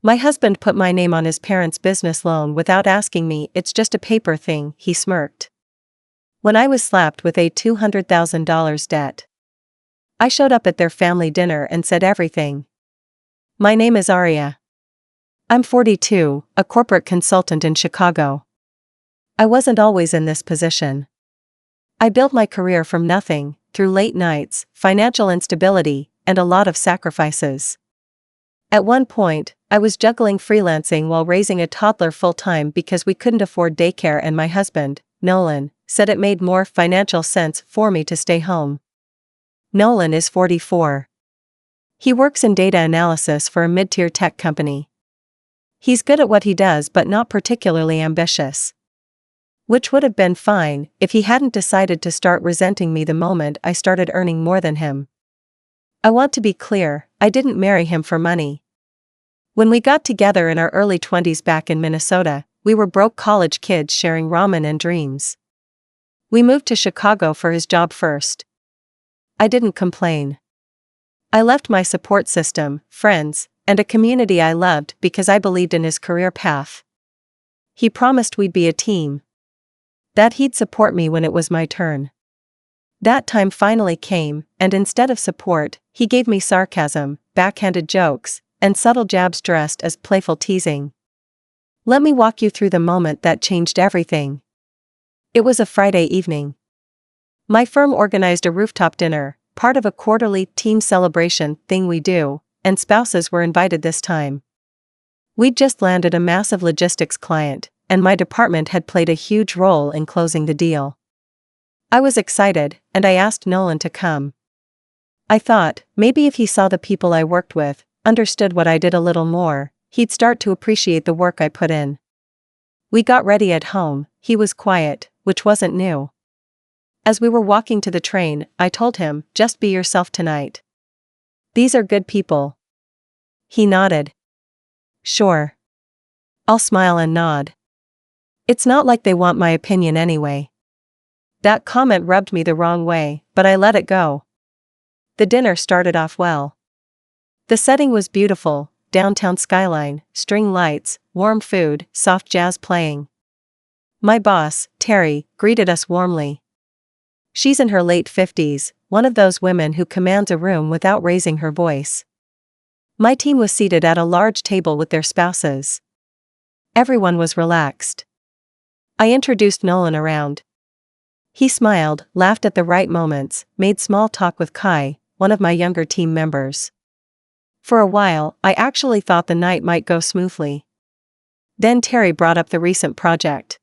My husband put my name on his parents' business loan without asking me. It's just a paper thing, he smirked. When I was slapped with a $200,000 debt, I showed up at their family dinner and said everything. My name is Aria. I'm 42, a corporate consultant in Chicago. I wasn't always in this position. I built my career from nothing, through late nights, financial instability, and a lot of sacrifices. At one point, I was juggling freelancing while raising a toddler full-time because we couldn't afford daycare, and my husband, Nolan, said it made more financial sense for me to stay home. Nolan is 44. He works in data analysis for a mid-tier tech company. He's good at what he does but not particularly ambitious. Which would have been fine if he hadn't decided to start resenting me the moment I started earning more than him. I want to be clear, I didn't marry him for money. When we got together in our early 20s back in Minnesota, we were broke college kids sharing ramen and dreams. We moved to Chicago for his job first. I didn't complain. I left my support system, friends, and a community I loved because I believed in his career path. He promised we'd be a team. That he'd support me when it was my turn. That time finally came, and instead of support, he gave me sarcasm, backhanded jokes, and subtle jabs dressed as playful teasing. Let me walk you through the moment that changed everything. It was a Friday evening. My firm organized a rooftop dinner, part of a quarterly team celebration thing we do, and spouses were invited this time. We'd just landed a massive logistics client, and my department had played a huge role in closing the deal. I was excited, and I asked Nolan to come. I thought, maybe if he saw the people I worked with, understood what I did a little more, he'd start to appreciate the work I put in. We got ready at home. He was quiet, which wasn't new. As we were walking to the train, I told him, just be yourself tonight. These are good people. He nodded. Sure. I'll smile and nod. It's not like they want my opinion anyway. That comment rubbed me the wrong way, but I let it go. The dinner started off well. The setting was beautiful, downtown skyline, string lights, warm food, soft jazz playing. My boss, Terry, greeted us warmly. She's in her late 50s, one of those women who commands a room without raising her voice. My team was seated at a large table with their spouses. Everyone was relaxed. I introduced Nolan around. He smiled, laughed at the right moments, made small talk with Kai, one of my younger team members. For a while, I actually thought the night might go smoothly. Then Terry brought up the recent project.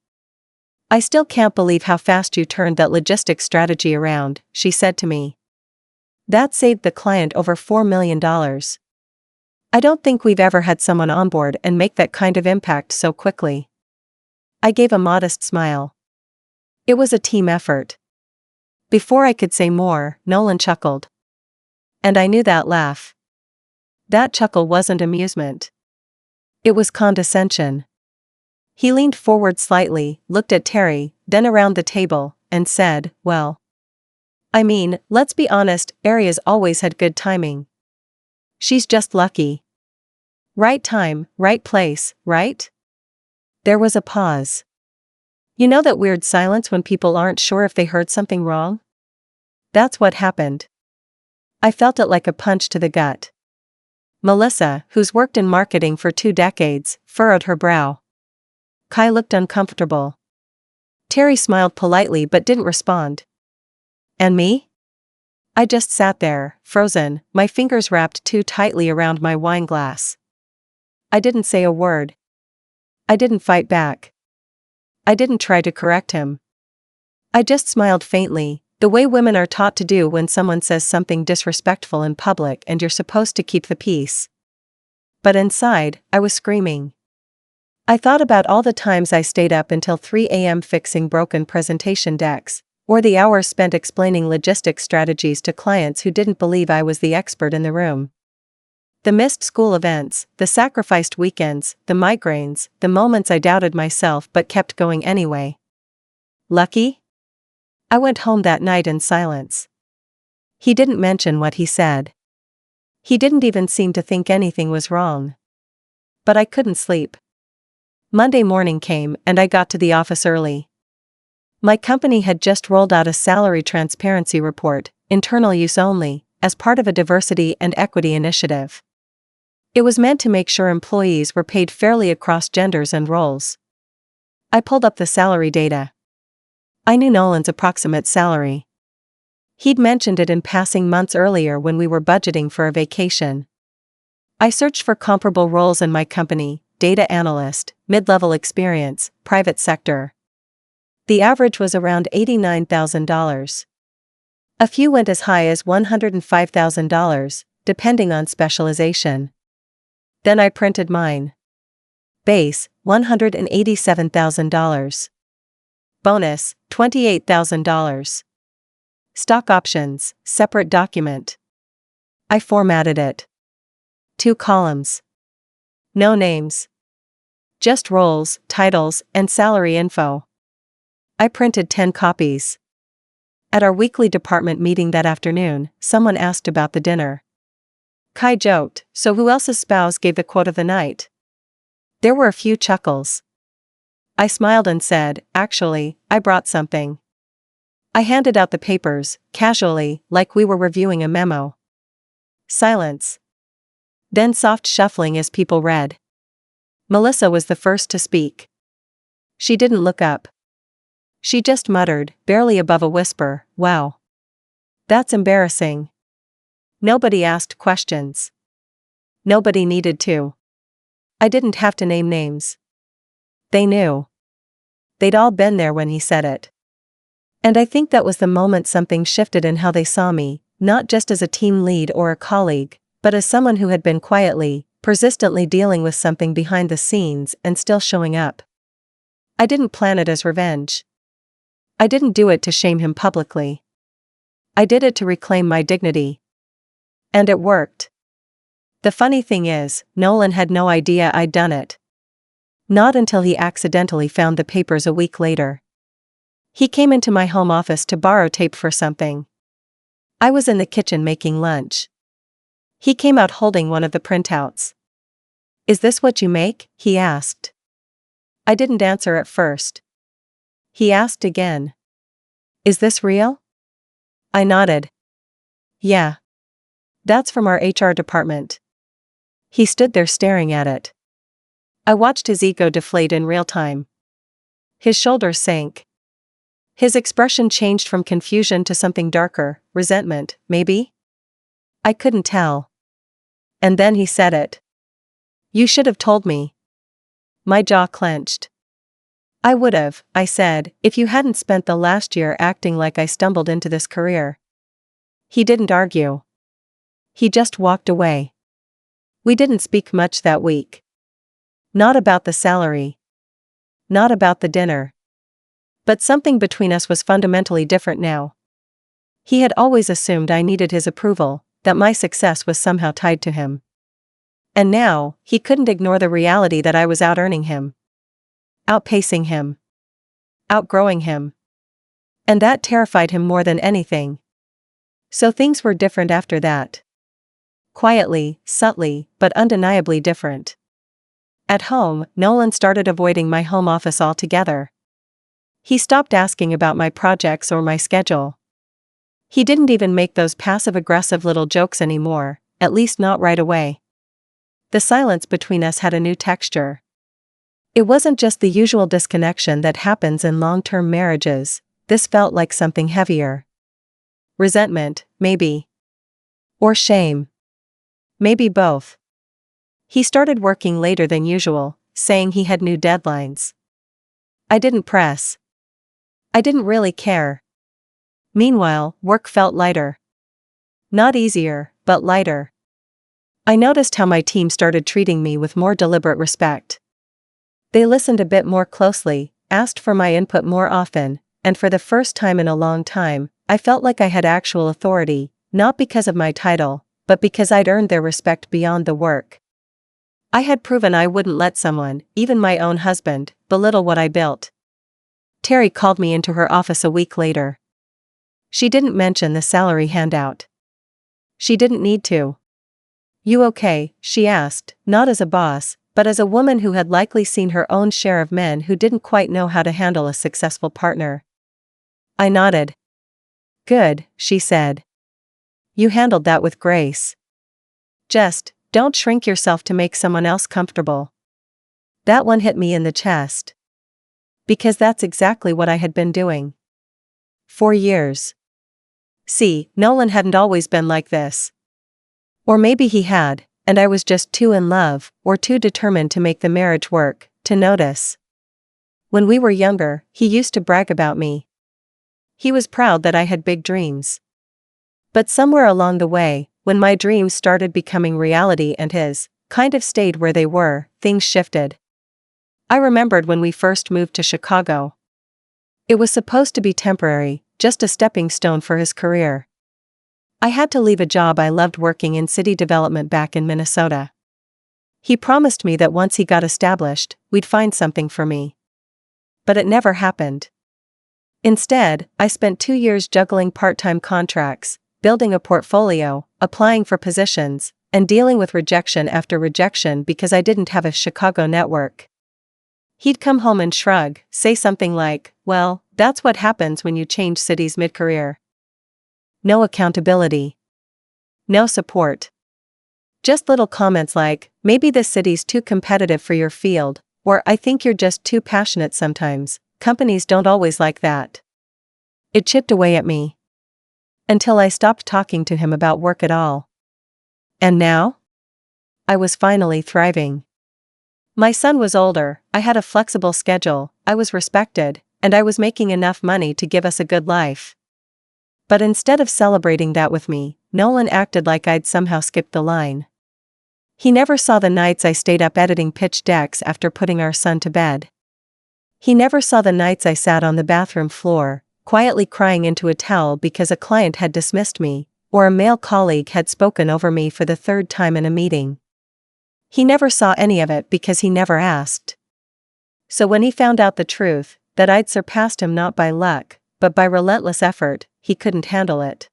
I still can't believe how fast you turned that logistics strategy around, she said to me. That saved the client over $4 million. I don't think we've ever had someone on board and make that kind of impact so quickly. I gave a modest smile. It was a team effort. Before I could say more, Nolan chuckled. And I knew that laugh. That chuckle wasn't amusement. It was condescension. He leaned forward slightly, looked at Terry, then around the table, and said, well. I mean, let's be honest, Aria's always had good timing. She's just lucky. Right time, right place, right? There was a pause. You know that weird silence when people aren't sure if they heard something wrong? That's what happened. I felt it like a punch to the gut. Melissa, who's worked in marketing for 2 decades, furrowed her brow. Kai looked uncomfortable. Terry smiled politely but didn't respond. And me? I just sat there, frozen, my fingers wrapped too tightly around my wine glass. I didn't say a word. I didn't fight back. I didn't try to correct him. I just smiled faintly, the way women are taught to do when someone says something disrespectful in public and you're supposed to keep the peace. But inside, I was screaming. I thought about all the times I stayed up until 3 a.m. fixing broken presentation decks, or the hours spent explaining logistics strategies to clients who didn't believe I was the expert in the room. The missed school events, the sacrificed weekends, the migraines, the moments I doubted myself but kept going anyway. Lucky? I went home that night in silence. He didn't mention what he said. He didn't even seem to think anything was wrong. but I couldn't sleep. Monday morning came and I got to the office early. My company had just rolled out a salary transparency report, internal use only, as part of a diversity and equity initiative. It was meant to make sure employees were paid fairly across genders and roles. I pulled up the salary data. I knew Nolan's approximate salary. He'd mentioned it in passing months earlier when we were budgeting for a vacation. I searched for comparable roles in my company: data analyst, mid-level experience, private sector. The average was around $89,000. A few went as high as $105,000, depending on specialization. Then I printed mine. Base, $187,000. Bonus, $28,000. Stock options, separate document. I formatted it. 2 columns. No names. Just roles, titles, and salary info. I printed 10 copies. At our weekly department meeting that afternoon, someone asked about the dinner. Kai joked, "So who else's spouse gave the quote of the night?" There were a few chuckles. I smiled and said, "Actually, I brought something." I handed out the papers, casually, like we were reviewing a memo. Silence. Then soft shuffling as people read. Melissa was the first to speak. She didn't look up. She just muttered, barely above a whisper, "Wow. That's embarrassing." Nobody asked questions. Nobody needed to. I didn't have to name names. They knew. They'd all been there when he said it. And I think that was the moment something shifted in how they saw me, not just as a team lead or a colleague, but as someone who had been quietly, persistently dealing with something behind the scenes and still showing up. I didn't plan it as revenge. I didn't do it to shame him publicly. I did it to reclaim my dignity. And it worked. The funny thing is, Nolan had no idea I'd done it. Not until he accidentally found the papers a week later. He came into my home office to borrow tape for something. I was in the kitchen making lunch. He came out holding one of the printouts. "Is this what you make?" he asked. I didn't answer at first. He asked again. "Is this real?" I nodded. "Yeah. That's from our HR department." He stood there staring at it. I watched his ego deflate in real time. His shoulders sank. His expression changed from confusion to something darker, resentment, maybe? I couldn't tell. And then he said it. "You should have told me." My jaw clenched. "I would've," I said, "if you hadn't spent the last year acting like I stumbled into this career." He didn't argue. He just walked away. We didn't speak much that week. Not about the salary. Not about the dinner. But something between us was fundamentally different now. He had always assumed I needed his approval, that my success was somehow tied to him. And now, he couldn't ignore the reality that I was out-earning him. Outpacing him. Outgrowing him. And that terrified him more than anything. So things were different after that. Quietly, subtly, but undeniably different. At home, Nolan started avoiding my home office altogether. He stopped asking about my projects or my schedule. He didn't even make those passive-aggressive little jokes anymore, at least not right away. The silence between us had a new texture. It wasn't just the usual disconnection that happens in long-term marriages, this felt like something heavier. Resentment, maybe. Or shame. Maybe both. He started working later than usual, saying he had new deadlines. I didn't press. I didn't really care. Meanwhile, work felt lighter. Not easier, but lighter. I noticed how my team started treating me with more deliberate respect. They listened a bit more closely, asked for my input more often, and for the first time in a long time, I felt like I had actual authority, not because of my title, but because I'd earned their respect beyond the work. I had proven I wouldn't let someone, even my own husband, belittle what I built. Terry called me into her office a week later. She didn't mention the salary handout. She didn't need to. "You okay?" she asked, not as a boss, but as a woman who had likely seen her own share of men who didn't quite know how to handle a successful partner. I nodded. Good, she said. You handled that with grace. Just, don't shrink yourself to make someone else comfortable. That one hit me in the chest. Because that's exactly what I had been doing. For years. See, Nolan hadn't always been like this. Or maybe he had, and I was just too in love, or too determined to make the marriage work, to notice. When we were younger, he used to brag about me. He was proud that I had big dreams. But somewhere along the way, when my dreams started becoming reality and his kind of stayed where they were, things shifted. I remembered when we first moved to Chicago. It was supposed to be temporary, just a stepping stone for his career. I had to leave a job I loved working in city development back in Minnesota. He promised me that once he got established, we'd find something for me. But it never happened. Instead, I spent 2 years juggling part-time contracts, building a portfolio, applying for positions, and dealing with rejection after rejection because I didn't have a Chicago network. He'd come home and shrug, say something like, well, that's what happens when you change cities mid-career. No accountability. No support. Just little comments like, maybe this city's too competitive for your field, or I think you're just too passionate sometimes. Companies don't always like that. It chipped away at me. Until I stopped talking to him about work at all. And now? I was finally thriving. My son was older, I had a flexible schedule, I was respected, and I was making enough money to give us a good life. But instead of celebrating that with me, Nolan acted like I'd somehow skipped the line. He never saw the nights I stayed up editing pitch decks after putting our son to bed. He never saw the nights I sat on the bathroom floor, quietly crying into a towel because a client had dismissed me, or a male colleague had spoken over me for the 3rd time in a meeting. He never saw any of it because he never asked. So when he found out the truth, that I'd surpassed him not by luck, but by relentless effort, he couldn't handle it.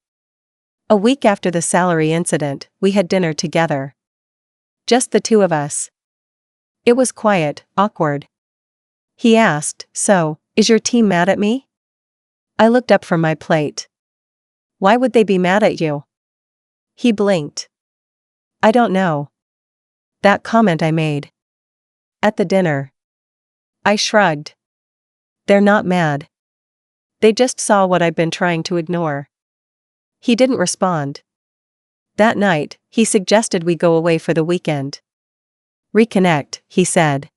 A week after the salary incident, we had dinner together. Just the two of us. It was quiet, awkward. He asked, so, is your team mad at me? I looked up from my plate. Why would they be mad at you? He blinked. I don't know. That comment I made. At the dinner. I shrugged. They're not mad. They just saw what I've been trying to ignore. He didn't respond. That night, he suggested we go away for the weekend. Reconnect, he said.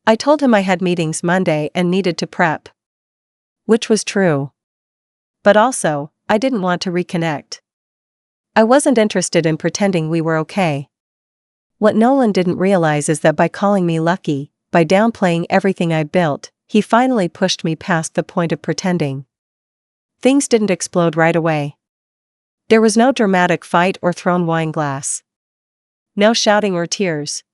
I told him I had meetings Monday and needed to prep. Which was true. But also, I didn't want to reconnect. I wasn't interested in pretending we were okay. What Nolan didn't realize is that by calling me lucky, by downplaying everything I built, he finally pushed me past the point of pretending. Things didn't explode right away. There was no dramatic fight or thrown wine glass. No shouting or tears.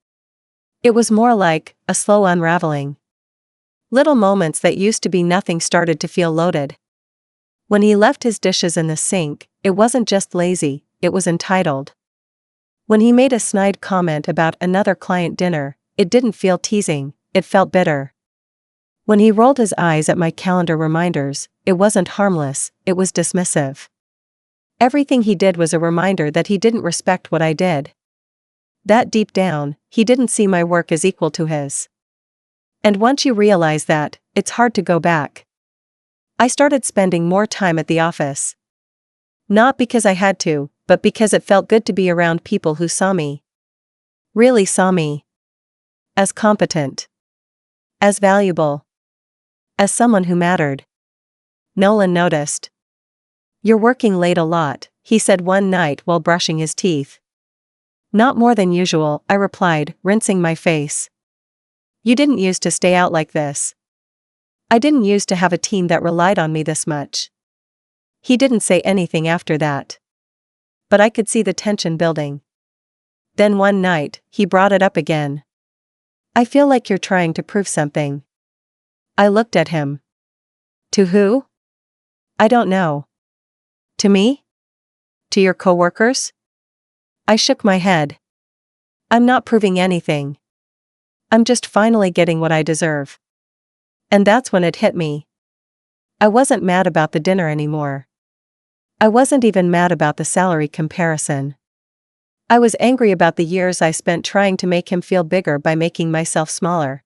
It was more like a slow unraveling. Little moments that used to be nothing started to feel loaded. When he left his dishes in the sink, it wasn't just lazy, it was entitled. When he made a snide comment about another client dinner, it didn't feel teasing, it felt bitter. When he rolled his eyes at my calendar reminders, it wasn't harmless, it was dismissive. Everything he did was a reminder that he didn't respect what I did. That deep down, he didn't see my work as equal to his. And once you realize that, it's hard to go back. I started spending more time at the office. Not because I had to, but because it felt good to be around people who saw me. Really saw me. As competent. As valuable. As someone who mattered. Nolan noticed. You're working late a lot, he said one night while brushing his teeth. Not more than usual, I replied, rinsing my face. You didn't used to stay out like this. I didn't used to have a team that relied on me this much. He didn't say anything after that. But I could see the tension building. Then one night, he brought it up again. I feel like you're trying to prove something. I looked at him. To who? I don't know. To me? To your coworkers? I shook my head. I'm not proving anything. I'm just finally getting what I deserve. And that's when it hit me. I wasn't mad about the dinner anymore. I wasn't even mad about the salary comparison. I was angry about the years I spent trying to make him feel bigger by making myself smaller.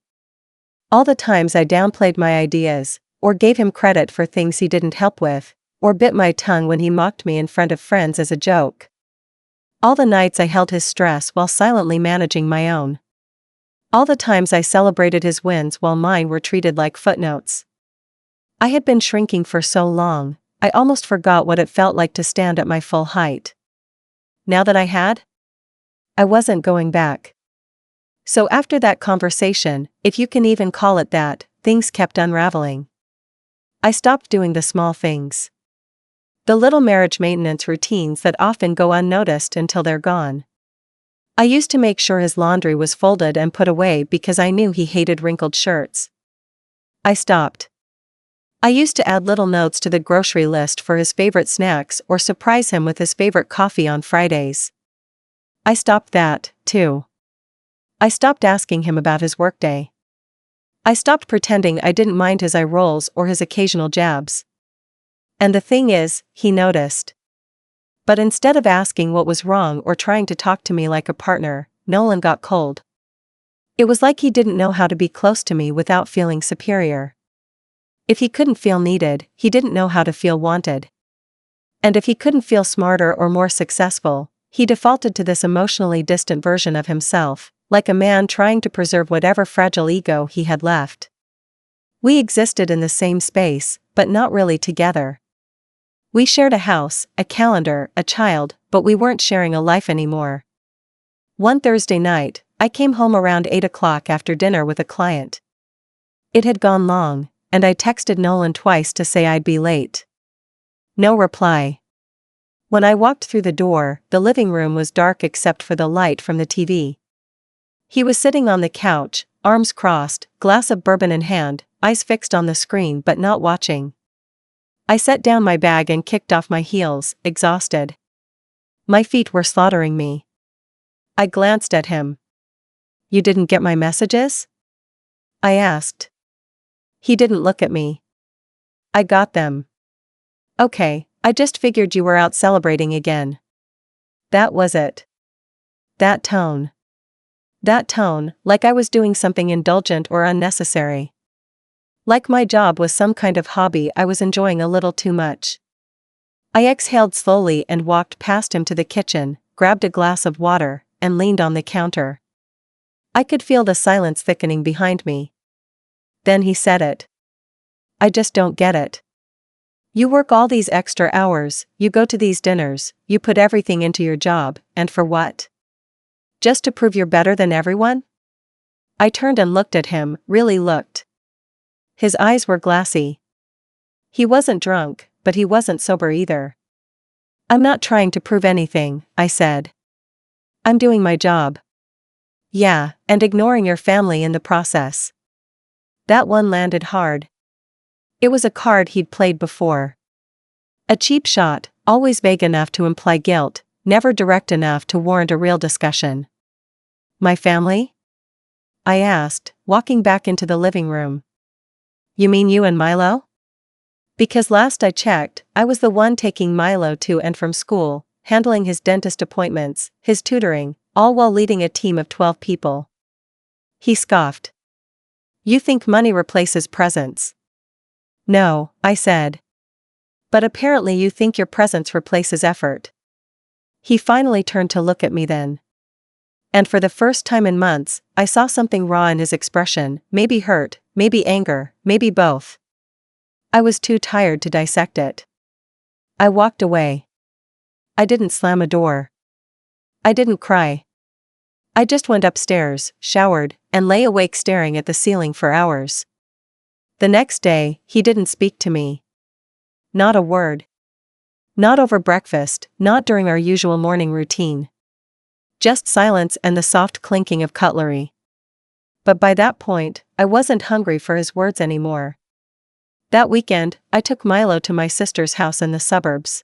All the times I downplayed my ideas, or gave him credit for things he didn't help with, or bit my tongue when he mocked me in front of friends as a joke. All the nights I held his stress while silently managing my own. All the times I celebrated his wins while mine were treated like footnotes. I had been shrinking for so long, I almost forgot what it felt like to stand at my full height. Now that I wasn't going back. So after that conversation, if you can even call it that, things kept unraveling. I stopped doing the small things. The little marriage maintenance routines that often go unnoticed until they're gone. I used to make sure his laundry was folded and put away because I knew he hated wrinkled shirts. I stopped. I used to add little notes to the grocery list for his favorite snacks or surprise him with his favorite coffee on Fridays. I stopped that, too. I stopped asking him about his workday. I stopped pretending I didn't mind his eye rolls or his occasional jabs. And the thing is, he noticed. But instead of asking what was wrong or trying to talk to me like a partner, Nolan got cold. It was like he didn't know how to be close to me without feeling superior. If he couldn't feel needed, he didn't know how to feel wanted. And if he couldn't feel smarter or more successful, he defaulted to this emotionally distant version of himself, like a man trying to preserve whatever fragile ego he had left. We existed in the same space, but not really together. We shared a house, a calendar, a child, but we weren't sharing a life anymore. One Thursday night, I came home around 8 o'clock after dinner with a client. It had gone long, and I texted Nolan twice to say I'd be late. No reply. When I walked through the door, the living room was dark except for the light from the TV. He was sitting on the couch, arms crossed, glass of bourbon in hand, eyes fixed on the screen but not watching. I set down my bag and kicked off my heels, exhausted. My feet were slaughtering me. I glanced at him. "You didn't get my messages?" I asked. He didn't look at me. "I got them." "Okay, I just figured you were out celebrating again." That was it. That tone. That tone, like I was doing something indulgent or unnecessary. Like my job was some kind of hobby I was enjoying a little too much. I exhaled slowly and walked past him to the kitchen, grabbed a glass of water, and leaned on the counter. I could feel the silence thickening behind me. Then he said it. "I just don't get it. You work all these extra hours, you go to these dinners, you put everything into your job, and for what? Just to prove you're better than everyone?" I turned and looked at him, really looked. His eyes were glassy. He wasn't drunk, but he wasn't sober either. "I'm not trying to prove anything," I said. "I'm doing my job." "Yeah, and ignoring your family in the process." That one landed hard. It was a card he'd played before. A cheap shot, always vague enough to imply guilt, never direct enough to warrant a real discussion. "My family?" I asked, walking back into the living room. "You mean you and Milo?" Because last I checked, I was the one taking Milo to and from school, handling his dentist appointments, his tutoring, all while leading a team of 12 people. He scoffed. "You think money replaces presence?" "No," I said. "But apparently you think your presence replaces effort." He finally turned to look at me then. And for the first time in months, I saw something raw in his expression, maybe hurt, maybe anger, maybe both. I was too tired to dissect it. I walked away. I didn't slam a door. I didn't cry. I just went upstairs, showered, and lay awake staring at the ceiling for hours. The next day, he didn't speak to me. Not a word. Not over breakfast, not during our usual morning routine. Just silence and the soft clinking of cutlery. But by that point, I wasn't hungry for his words anymore. That weekend, I took Milo to my sister's house in the suburbs.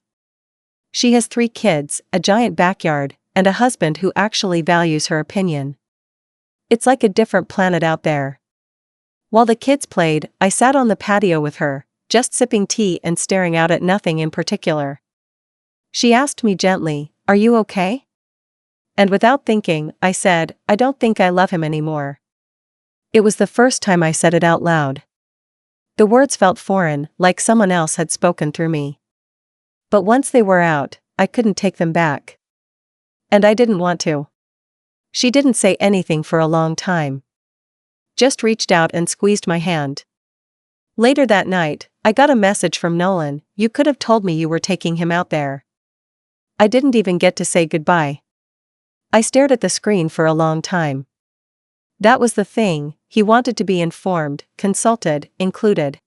She has 3 kids, a giant backyard, and a husband who actually values her opinion. It's like a different planet out there. While the kids played, I sat on the patio with her, just sipping tea and staring out at nothing in particular. She asked me gently, "Are you okay?" And without thinking, I said, "I don't think I love him anymore." It was the first time I said it out loud. The words felt foreign, like someone else had spoken through me. But once they were out, I couldn't take them back. And I didn't want to. She didn't say anything for a long time. Just reached out and squeezed my hand. Later that night, I got a message from Nolan, "You could have told me you were taking him out there." I didn't even get to say goodbye. I stared at the screen for a long time. That was the thing, he wanted to be informed, consulted, included.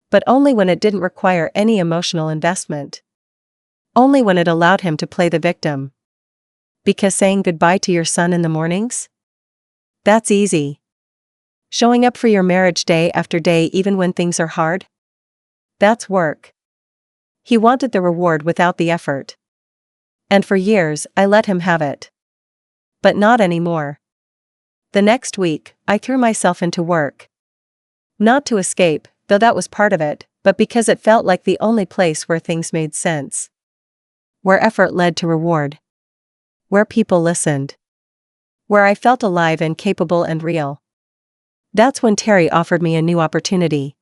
But only when it didn't require any emotional investment. Only when it allowed him to play the victim. Because saying goodbye to your son in the mornings? That's easy. Showing up for your marriage day after day even when things are hard? That's work. He wanted the reward without the effort. And for years, I let him have it. But not anymore. The next week, I threw myself into work. Not to escape, though that was part of it, but because it felt like the only place where things made sense. Where effort led to reward. Where people listened. Where I felt alive and capable and real. That's when Terry offered me a new opportunity.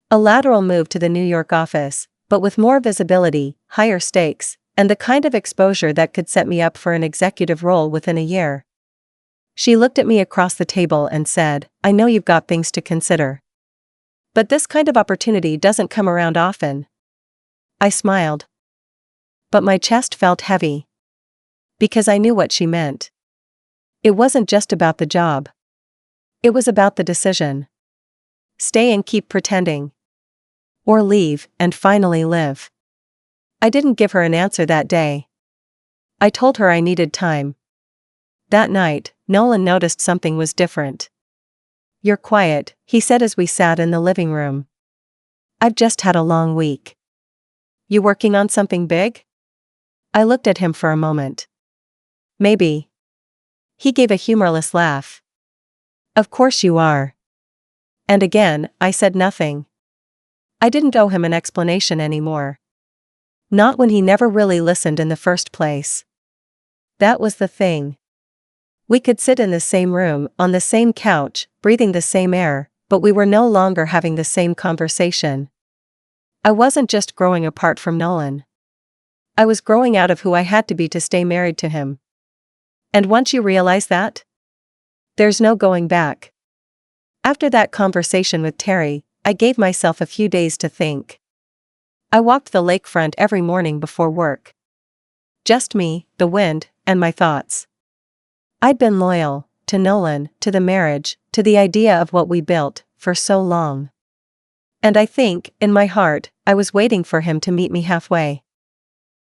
A lateral move to the New York office, but with more visibility, higher stakes, and the kind of exposure that could set me up for an executive role within a year. She looked at me across the table and said, "I know you've got things to consider. But this kind of opportunity doesn't come around often." I smiled. But my chest felt heavy. Because I knew what she meant. It wasn't just about the job. It was about the decision. Stay and keep pretending. Or leave, and finally live. I didn't give her an answer that day. I told her I needed time. That night, Nolan noticed something was different. "You're quiet," he said as we sat in the living room. "I've just had a long week." "You working on something big?" I looked at him for a moment. "Maybe." He gave a humorless laugh. "Of course you are." And again, I said nothing. I didn't owe him an explanation anymore. Not when he never really listened in the first place. That was the thing. We could sit in the same room, on the same couch, breathing the same air, but we were no longer having the same conversation. I wasn't just growing apart from Nolan. I was growing out of who I had to be to stay married to him. And once you realize that, there's no going back. After that conversation with Terry, I gave myself a few days to think. I walked the lakefront every morning before work. Just me, the wind, and my thoughts. I'd been loyal, to Nolan, to the marriage, to the idea of what we built, for so long. And I think, in my heart, I was waiting for him to meet me halfway.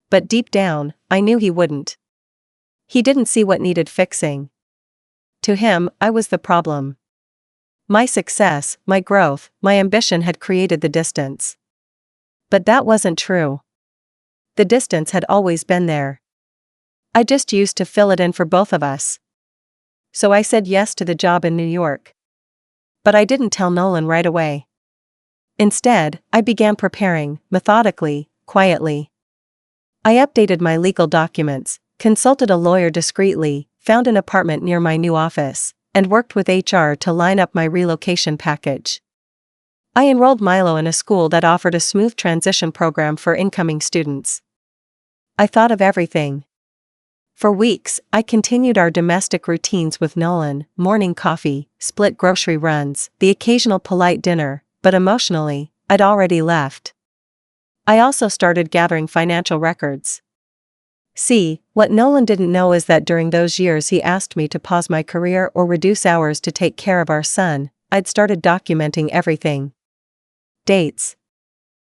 But deep down, I knew he wouldn't. He didn't see what needed fixing. To him, I was the problem. My success, my growth, my ambition had created the distance. But that wasn't true. The distance had always been there. I just used to fill it in for both of us. So I said yes to the job in New York. But I didn't tell Nolan right away. Instead, I began preparing, methodically, quietly. I updated my legal documents, consulted a lawyer discreetly, found an apartment near my new office, and worked with HR to line up my relocation package. I enrolled Milo in a school that offered a smooth transition program for incoming students. I thought of everything. For weeks, I continued our domestic routines with Nolan, morning coffee, split grocery runs, the occasional polite dinner, but emotionally, I'd already left. I also started gathering financial records. See, what Nolan didn't know is that during those years he asked me to pause my career or reduce hours to take care of our son, I'd started documenting everything. Dates.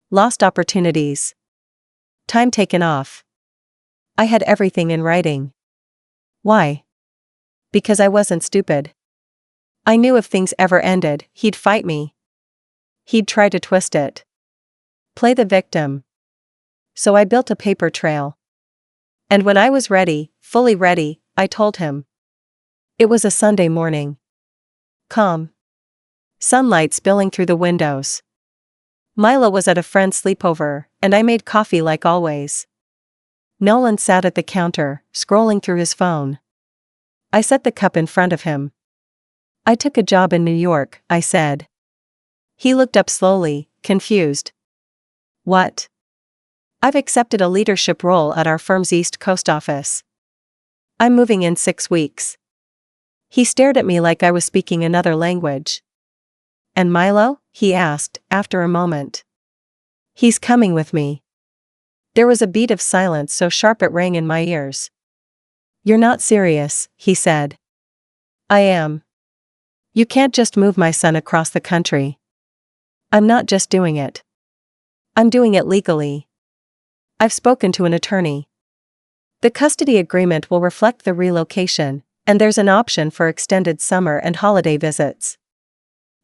Lost opportunities. Time taken off. I had everything in writing. Why? Because I wasn't stupid. I knew if things ever ended, he'd fight me. He'd try to twist it. Play the victim. So I built a paper trail. And when I was ready, fully ready, I told him. It was a Sunday morning. Calm. Sunlight spilling through the windows. Milo was at a friend's sleepover, and I made coffee like always. Nolan sat at the counter, scrolling through his phone. I set the cup in front of him. "I took a job in New York," I said. He looked up slowly, confused. "What?" "I've accepted a leadership role at our firm's East Coast office. I'm moving in 6 weeks." He stared at me like I was speaking another language. "And Milo?" he asked, after a moment. "He's coming with me." There was a beat of silence so sharp it rang in my ears. "You're not serious," he said. "I am. You can't just move my son across the country." "I'm not just doing it. I'm doing it legally. I've spoken to an attorney. The custody agreement will reflect the relocation, and there's an option for extended summer and holiday visits.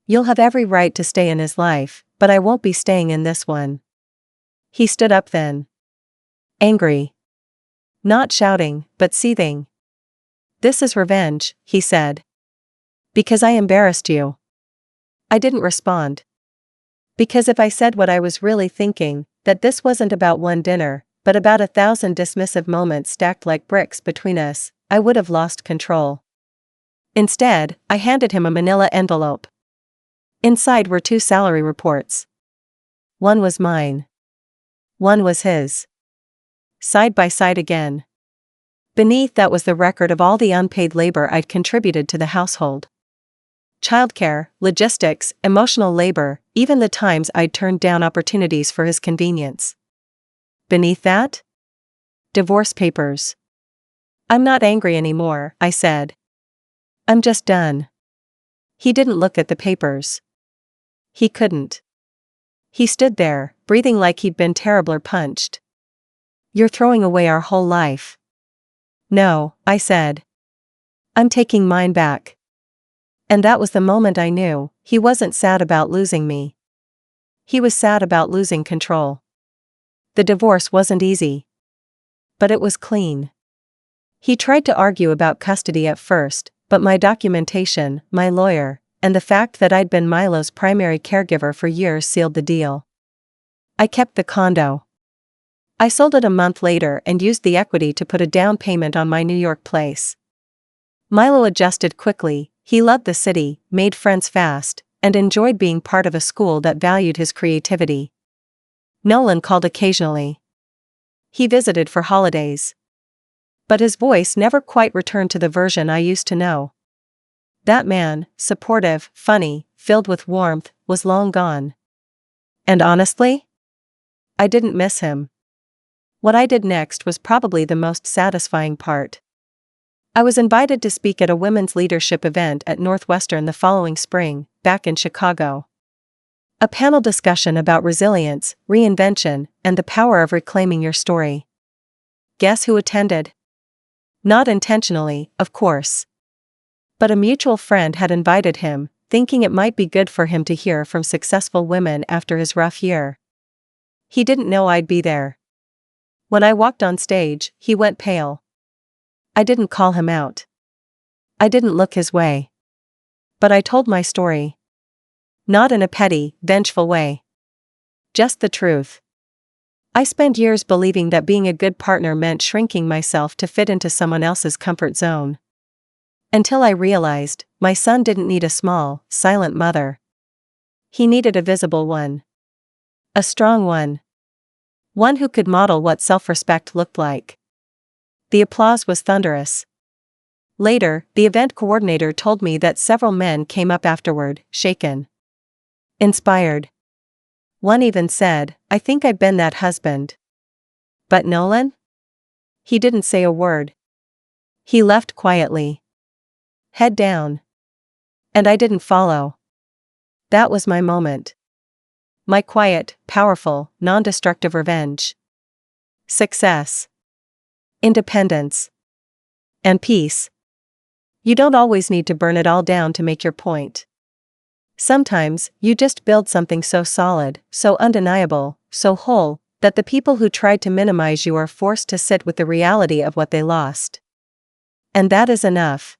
You'll have every right to stay in his life, but I won't be staying in this one." He stood up then. Angry. Not shouting, but seething. "This is revenge," he said. "Because I embarrassed you." I didn't respond. Because if I said what I was really thinking, that this wasn't about one dinner, but about 1,000 dismissive moments stacked like bricks between us, I would have lost control. Instead, I handed him a manila envelope. Inside were 2 salary reports. One was mine. One was his. Side by side again. Beneath that was the record of all the unpaid labor I'd contributed to the household. Childcare, logistics, emotional labor, even the times I'd turned down opportunities for his convenience. Beneath that? Divorce papers. "I'm not angry anymore," I said. "I'm just done." He didn't look at the papers. He couldn't. He stood there, breathing like he'd been terribly punched. "You're throwing away our whole life." "No," I said. "I'm taking mine back." And that was the moment I knew, he wasn't sad about losing me. He was sad about losing control. The divorce wasn't easy. But it was clean. He tried to argue about custody at first, but my documentation, my lawyer, and the fact that I'd been Milo's primary caregiver for years sealed the deal. I kept the condo. I sold it a month later and used the equity to put a down payment on my New York place. Milo adjusted quickly. He loved the city, made friends fast, and enjoyed being part of a school that valued his creativity. Nolan called occasionally. He visited for holidays. But his voice never quite returned to the version I used to know. That man, supportive, funny, filled with warmth, was long gone. And honestly, I didn't miss him. What I did next was probably the most satisfying part. I was invited to speak at a women's leadership event at Northwestern the following spring, back in Chicago. A panel discussion about resilience, reinvention, and the power of reclaiming your story. Guess who attended? Not intentionally, of course. But a mutual friend had invited him, thinking it might be good for him to hear from successful women after his rough year. He didn't know I'd be there. When I walked on stage, he went pale. I didn't call him out. I didn't look his way. But I told my story. Not in a petty, vengeful way. Just the truth. I spent years believing that being a good partner meant shrinking myself to fit into someone else's comfort zone. Until I realized, my son didn't need a small, silent mother. He needed a visible one. A strong one. One who could model what self-respect looked like. The applause was thunderous. Later, the event coordinator told me that several men came up afterward, shaken. Inspired. One even said, "I think I've been that husband." But Nolan? He didn't say a word. He left quietly. Head down. And I didn't follow. That was my moment. My quiet, powerful, non-destructive revenge. Success. Independence. And peace. You don't always need to burn it all down to make your point. Sometimes, you just build something so solid, so undeniable, so whole, that the people who tried to minimize you are forced to sit with the reality of what they lost. And that is enough.